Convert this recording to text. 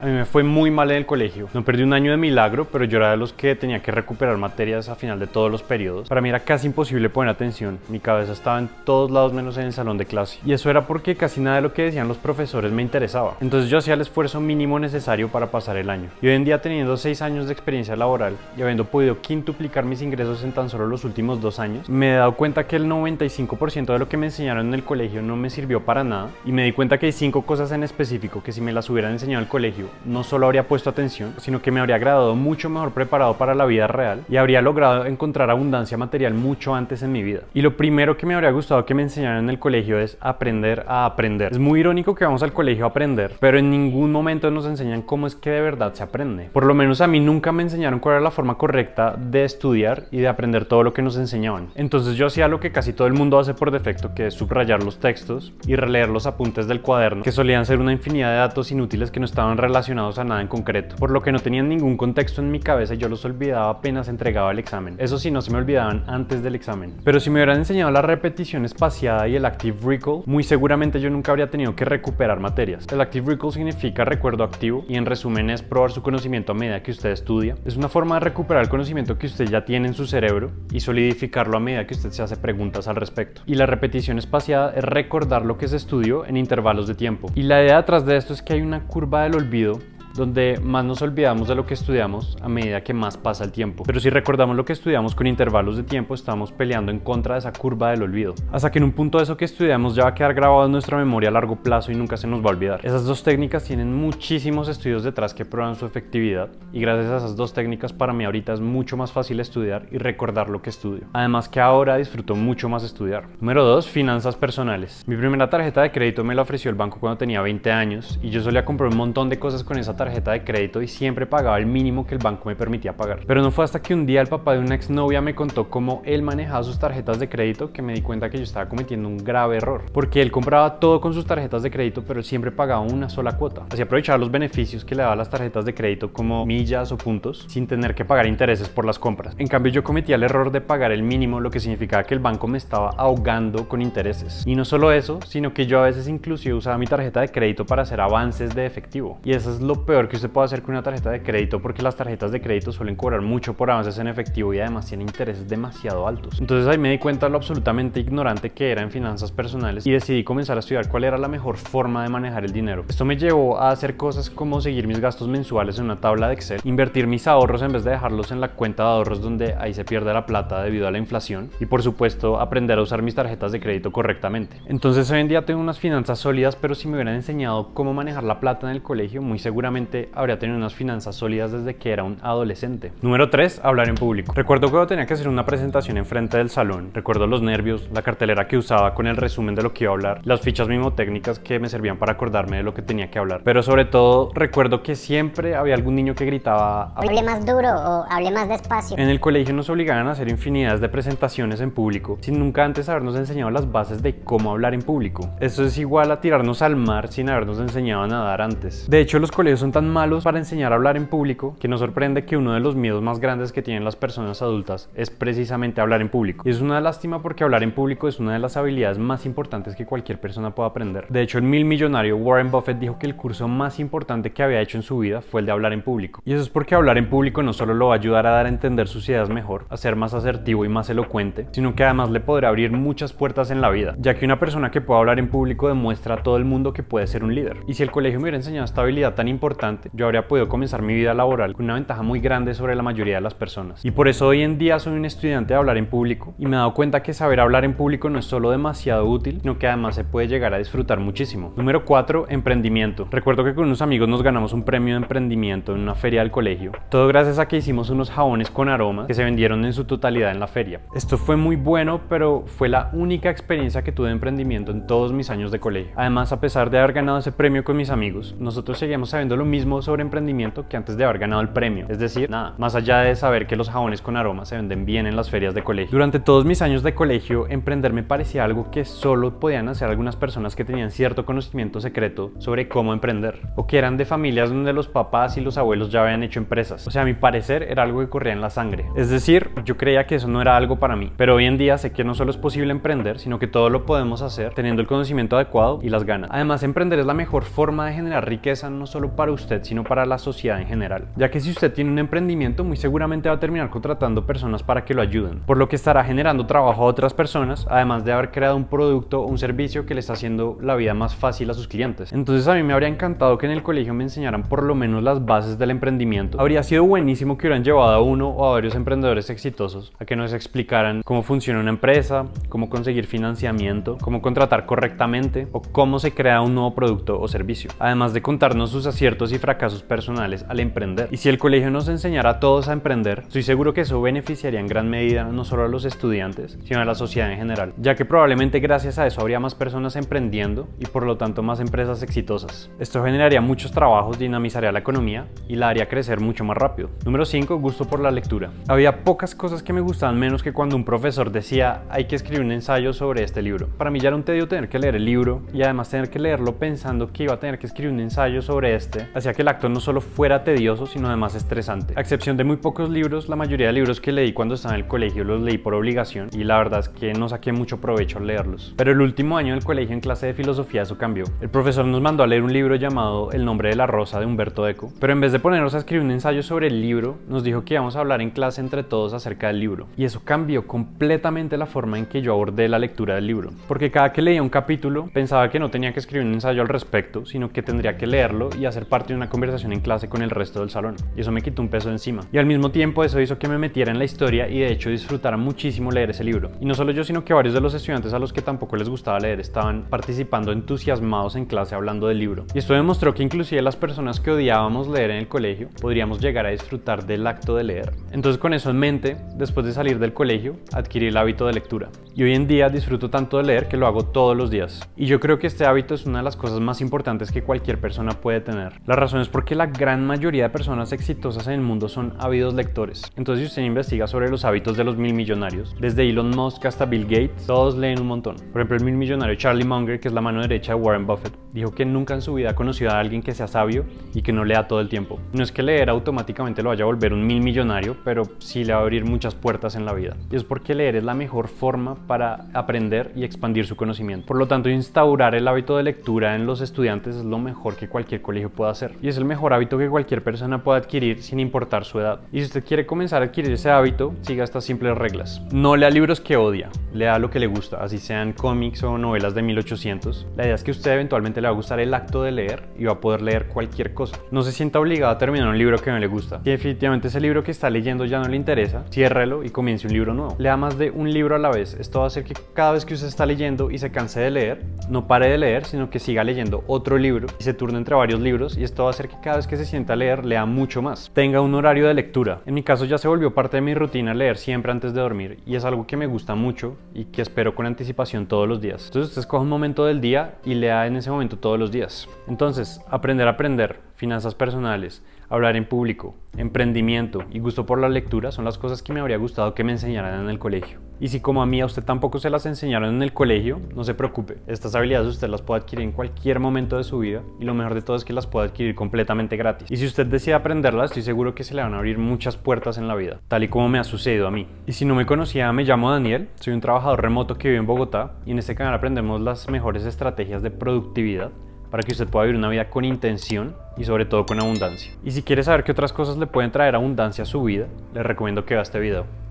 A mí me fue muy mal en el colegio. No perdí un año de milagro, pero yo era de los que tenía que recuperar materias a final de todos los periodos. Para mí era casi imposible poner atención. Mi cabeza estaba en todos lados menos en el salón de clase. Y eso era porque casi nada de lo que decían los profesores me interesaba. Entonces yo hacía el esfuerzo mínimo necesario para pasar el año. Y hoy en día, teniendo 6 años de experiencia laboral y habiendo podido quintuplicar mis ingresos en tan solo los últimos 2 años, me he dado cuenta que el 95% de lo que me enseñaron en el colegio no me sirvió para nada. Y me di cuenta que hay 5 cosas en específico que si me las hubieran enseñado en el colegio, no solo habría puesto atención, sino que me habría graduado mucho mejor preparado para la vida real y habría logrado encontrar abundancia material mucho antes en mi vida. Y lo primero que me habría gustado que me enseñaran en el colegio es aprender a aprender. Es muy irónico que vamos al colegio a aprender, pero en ningún momento nos enseñan cómo es que de verdad se aprende. Por lo menos a mí nunca me enseñaron cuál era la forma correcta de estudiar y de aprender todo lo que nos enseñaban. Entonces yo hacía lo que casi todo el mundo hace por defecto, que es subrayar los textos y releer los apuntes del cuaderno, que solían ser una infinidad de datos inútiles que no estaban relacionados a nada en concreto, por lo que no tenían ningún contexto en mi cabeza y yo los olvidaba apenas entregaba el examen. Eso sí, no se me olvidaban antes del examen. Pero si me hubieran enseñado la repetición espaciada y el active recall, muy seguramente yo nunca habría tenido que recuperar materias. El active recall significa recuerdo activo y en resumen es probar su conocimiento a medida que usted estudia. Es una forma de recuperar el conocimiento que usted ya tiene en su cerebro y solidificarlo a medida que usted se hace preguntas al respecto. Y la repetición espaciada es recordar lo que se estudió en intervalos de tiempo. Y la idea detrás de esto es que hay una curva del olvido donde más nos olvidamos de lo que estudiamos a medida que más pasa el tiempo. Pero si recordamos lo que estudiamos con intervalos de tiempo, estamos peleando en contra de esa curva del olvido. Hasta que en un punto eso que estudiamos ya va a quedar grabado en nuestra memoria a largo plazo y nunca se nos va a olvidar. Esas dos técnicas tienen muchísimos estudios detrás que prueban su efectividad y gracias a esas dos técnicas para mí ahorita es mucho más fácil estudiar y recordar lo que estudio. Además que ahora disfruto mucho más estudiar. Número 2. Finanzas personales. Mi primera tarjeta de crédito me la ofreció el banco cuando tenía 20 años y yo solía comprar un montón de cosas con esa tarjeta de crédito y siempre pagaba el mínimo que el banco me permitía pagar. Pero no fue hasta que un día el papá de una exnovia me contó cómo él manejaba sus tarjetas de crédito que me di cuenta que yo estaba cometiendo un grave error, porque él compraba todo con sus tarjetas de crédito, pero él siempre pagaba una sola cuota. Así aprovechaba los beneficios que le daban las tarjetas de crédito como millas o puntos sin tener que pagar intereses por las compras. En cambio yo cometía el error de pagar el mínimo, lo que significaba que el banco me estaba ahogando con intereses. Y no solo eso, sino que yo a veces inclusive usaba mi tarjeta de crédito para hacer avances de efectivo. Y eso es lo peor que usted puede hacer con una tarjeta de crédito, porque las tarjetas de crédito suelen cobrar mucho por avances en efectivo y además tienen intereses demasiado altos. Entonces ahí me di cuenta de lo absolutamente ignorante que era en finanzas personales y decidí comenzar a estudiar cuál era la mejor forma de manejar el dinero. Esto me llevó a hacer cosas como seguir mis gastos mensuales en una tabla de Excel, invertir mis ahorros en vez de dejarlos en la cuenta de ahorros donde ahí se pierde la plata debido a la inflación y por supuesto aprender a usar mis tarjetas de crédito correctamente. Entonces hoy en día tengo unas finanzas sólidas, pero si me hubieran enseñado cómo manejar la plata en el colegio, muy seguramente habría tenido unas finanzas sólidas desde que era un adolescente. Número 3. Hablar en público. Recuerdo cuando tenía que hacer una presentación enfrente del salón. Recuerdo los nervios, la cartelera que usaba con el resumen de lo que iba a hablar, las fichas mnemotécnicas que me servían para acordarme de lo que tenía que hablar. Pero sobre todo recuerdo que siempre había algún niño que gritaba hable más duro o hable más despacio. En el colegio nos obligaban a hacer infinidades de presentaciones en público sin nunca antes habernos enseñado las bases de cómo hablar en público. Eso es igual a tirarnos al mar sin habernos enseñado a nadar antes. De hecho, los colegios son tan malos para enseñar a hablar en público que nos sorprende que uno de los miedos más grandes que tienen las personas adultas es precisamente hablar en público. Y es una lástima porque hablar en público es una de las habilidades más importantes que cualquier persona pueda aprender. De hecho, el millonario Warren Buffett dijo que el curso más importante que había hecho en su vida fue el de hablar en público. Y eso es porque hablar en público no solo lo va a ayudar a dar a entender sus ideas mejor, a ser más asertivo y más elocuente, sino que además le podrá abrir muchas puertas en la vida, ya que una persona que pueda hablar en público demuestra a todo el mundo que puede ser un líder. Y si el colegio me hubiera enseñado esta habilidad tan importante, yo habría podido comenzar mi vida laboral con una ventaja muy grande sobre la mayoría de las personas. Y por eso hoy en día soy un estudiante de hablar en público y me he dado cuenta que saber hablar en público no es solo demasiado útil, sino que además se puede llegar a disfrutar muchísimo. Número 4. Emprendimiento. Recuerdo que con unos amigos nos ganamos un premio de emprendimiento en una feria del colegio, todo gracias a que hicimos unos jabones con aromas que se vendieron en su totalidad en la feria. Esto fue muy bueno, pero fue la única experiencia que tuve de emprendimiento en todos mis años de colegio. Además, a pesar de haber ganado ese premio con mis amigos, nosotros seguíamos sabiendo lo mismo sobre emprendimiento que antes de haber ganado el premio. Es decir, nada, más allá de saber que los jabones con aroma se venden bien en las ferias de colegio. Durante todos mis años de colegio, emprender me parecía algo que solo podían hacer algunas personas que tenían cierto conocimiento secreto sobre cómo emprender, o que eran de familias donde los papás y los abuelos ya habían hecho empresas. O sea, a mi parecer era algo que corría en la sangre. Es decir, yo creía que eso no era algo para mí. Pero hoy en día sé que no solo es posible emprender, sino que todo lo podemos hacer teniendo el conocimiento adecuado y las ganas. Además, emprender es la mejor forma de generar riqueza no solo para usted, sino para la sociedad en general. Ya que si usted tiene un emprendimiento, muy seguramente va a terminar contratando personas para que lo ayuden, por lo que estará generando trabajo a otras personas, además de haber creado un producto o un servicio que le está haciendo la vida más fácil a sus clientes. Entonces a mí me habría encantado que en el colegio me enseñaran por lo menos las bases del emprendimiento. Habría sido buenísimo que hubieran llevado a uno o a varios emprendedores exitosos a que nos explicaran cómo funciona una empresa, cómo conseguir financiamiento, cómo contratar correctamente o cómo se crea un nuevo producto o servicio, además de contarnos sus aciertos y fracasos personales al emprender. Y si el colegio nos enseñara a todos a emprender, estoy seguro que eso beneficiaría en gran medida no solo a los estudiantes, sino a la sociedad en general, ya que probablemente gracias a eso habría más personas emprendiendo y por lo tanto más empresas exitosas. Esto generaría muchos trabajos, dinamizaría la economía y la haría crecer mucho más rápido. Número 5. Gusto por la lectura. Había pocas cosas que me gustaban menos que cuando un profesor decía hay que escribir un ensayo sobre este libro. Para mí ya era un tedio tener que leer el libro y además tener que leerlo pensando que iba a tener que escribir un ensayo sobre este, hacía que el acto no solo fuera tedioso sino además estresante. A excepción de muy pocos libros, la mayoría de libros que leí cuando estaba en el colegio los leí por obligación y la verdad es que no saqué mucho provecho al leerlos. Pero el último año del colegio en clase de filosofía eso cambió. El profesor nos mandó a leer un libro llamado El nombre de la rosa de Humberto Eco, pero en vez de ponernos a escribir un ensayo sobre el libro, nos dijo que íbamos a hablar en clase entre todos acerca del libro. Y eso cambió completamente la forma en que yo abordé la lectura del libro, porque cada que leía un capítulo pensaba que no tenía que escribir un ensayo al respecto, sino que tendría que leerlo y hacer parte de una conversación en clase con el resto del salón. Y eso me quitó un peso encima. Y al mismo tiempo eso hizo que me metiera en la historia y de hecho disfrutara muchísimo leer ese libro. Y no solo yo, sino que varios de los estudiantes a los que tampoco les gustaba leer estaban participando entusiasmados en clase hablando del libro. Y esto demostró que inclusive las personas que odiábamos leer en el colegio podríamos llegar a disfrutar del acto de leer. Entonces con eso en mente, después de salir del colegio, adquirí el hábito de lectura. Y hoy en día disfruto tanto de leer que lo hago todos los días. Y yo creo que este hábito es una de las cosas más importantes que cualquier persona puede tener. La razón es porque la gran mayoría de personas exitosas en el mundo son ávidos lectores. Entonces si usted investiga sobre los hábitos de los millonarios, desde Elon Musk hasta Bill Gates, todos leen un montón. Por ejemplo, el millonario Charlie Munger, que es la mano derecha de Warren Buffett, dijo que nunca en su vida ha conocido a alguien que sea sabio y que no lea todo el tiempo. No es que leer automáticamente lo vaya a volver un millonario, pero sí le va a abrir muchas puertas en la vida. Y es porque leer es la mejor forma para aprender y expandir su conocimiento. Por lo tanto, instaurar el hábito de lectura en los estudiantes es lo mejor que cualquier colegio pueda hacer. Y es el mejor hábito que cualquier persona pueda adquirir sin importar su edad. Y si usted quiere comenzar a adquirir ese hábito, siga estas simples reglas. No lea libros que odia, lea lo que le gusta, así sean cómics o novelas de 1800. La idea es que a usted eventualmente le va a gustar el acto de leer y va a poder leer cualquier cosa. No se sienta obligado a terminar un libro que no le gusta. Si definitivamente ese libro que está leyendo ya no le interesa, ciérrelo y comience un libro nuevo. Lea más de un libro a la vez. Esto va a hacer que cada vez que usted está leyendo y se canse de leer, no pare de leer, sino que siga leyendo otro libro y se turne entre varios libros, y esto va a hacer que cada vez que se sienta a leer, lea mucho más. Tenga un horario de lectura. En mi caso ya se volvió parte de mi rutina leer siempre antes de dormir y es algo que me gusta mucho y que espero con anticipación todos los días. Entonces usted escoja un momento del día y lea en ese momento todos los días. Entonces, aprender, finanzas personales, hablar en público, emprendimiento y gusto por la lectura son las cosas que me habría gustado que me enseñaran en el colegio. Y si como a mí a usted tampoco se las enseñaron en el colegio, no se preocupe. Estas habilidades usted las puede adquirir en cualquier momento de su vida y lo mejor de todo es que las puede adquirir completamente gratis. Y si usted decide aprenderlas, estoy seguro que se le van a abrir muchas puertas en la vida, tal y como me ha sucedido a mí. Y si no me conocía, me llamo Daniel, soy un trabajador remoto que vive en Bogotá y en este canal aprendemos las mejores estrategias de productividad para que usted pueda vivir una vida con intención y sobre todo con abundancia. Y si quiere saber qué otras cosas le pueden traer abundancia a su vida, les recomiendo que vea este video.